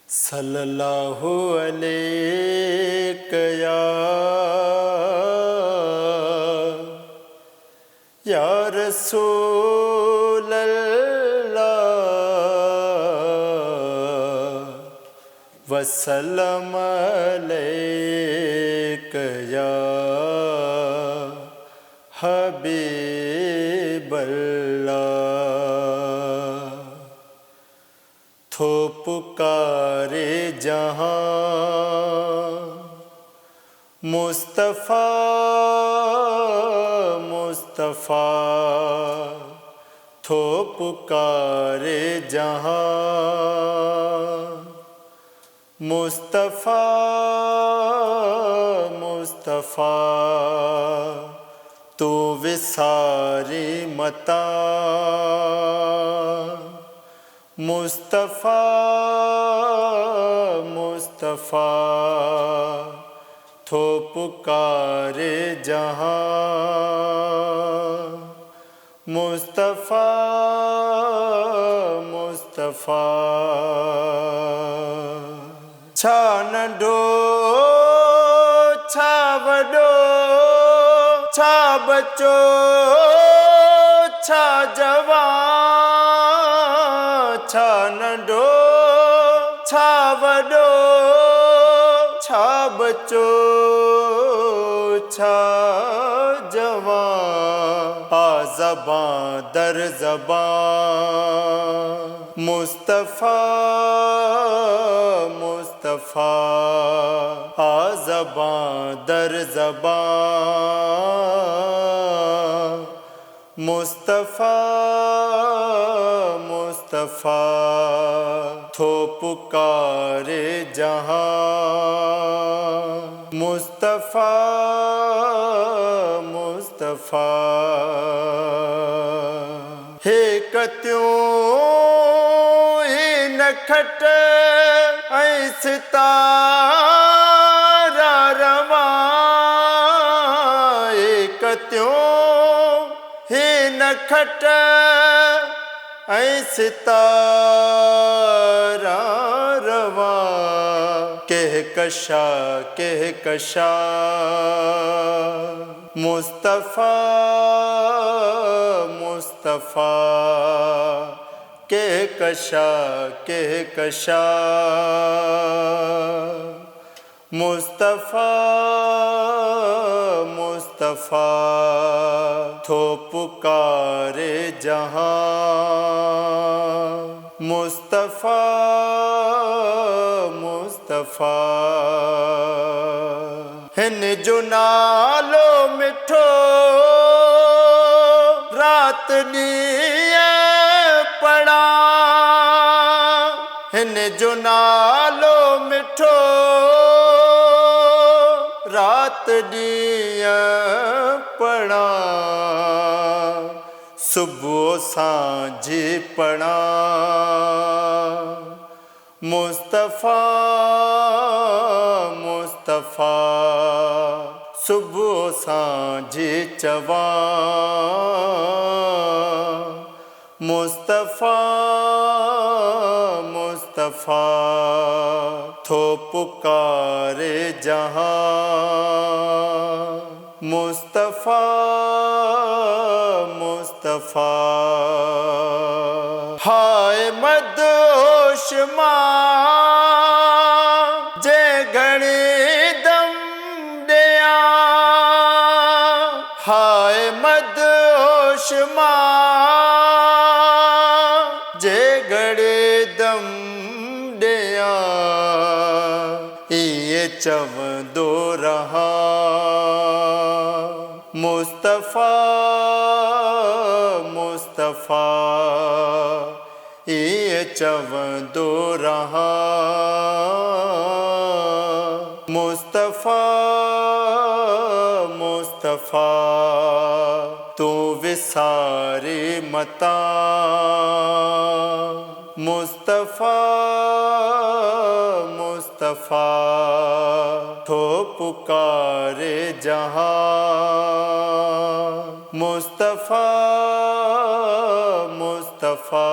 सल्लल्लाहु अलैहि या रसूल अल्लाह वसल्लम अलैका या हबीब अल्लाह। थो पुकारे जहाँ मुस्तफ़ा मुस्तफ़ा, थो पुकारे जहाँ मुस्तफ़ा मुस्तफ़ा। तो विसारी मता मुस्तफ़ा मुस्तफ़ा, थो पुकारे जहाँ मुस्तफ़ा मुस्तफ़ा। छा नंढो छा वॾो, छा बच्चो छा जवान, छा नंढो छा वॾो छा बच्चो छा जवान। आ ज़बां दर ज़बां मुस्तफ़ा मुस्तफ़ा, आ ज़बां दर ज़बां मुस्तफ़ा मुस्तफ़ा। थो पुकारे जहाँ मुस्तफ़ा मुस्तफ़ा। हे कत्यूं ही नखट ऐं सितारा रवां, हे कत्यूं ही नखट ऐं सितारा रवां। कहकशा कहकशा मुस्तफ़ा मुस्तफ़ा, कहकशा कहकशा मुस्तफ़ा मुस्तफ़ा। थो पुकारे जहाँ मुस्तफ़ा मुस्तफ़ा। हिन जो नालो मिठो रात ॾींहं पढ़ा, हिन जो नालो मिठो रात ॾींहं पढ़ा। सुबुह सांझ पढ़ा मुस्तफ़ा मुस्तफ़ा। सुबुह सांझ चवां मुस्तफ़ा मुस्तफ़ा। थो पुकारे जहाँ मुस्तफ़ा मुस्तफ़ा। हाय मदहोश मां जे घणी दम ॾियां, हाय मदहोश मां जे घणी दम ॾियां। इहे चवंदो रहां मुस्तफ़ा मुस्तफ़ा, इहे चवंदो रहां मुस्तफ़ा मुस्तफ़ा। तूं विसारे मता मुस्तफ़ा मुस्तफ़ा। थो पुकारे जहाँ मुस्तफ़ा मुस्तफ़ा।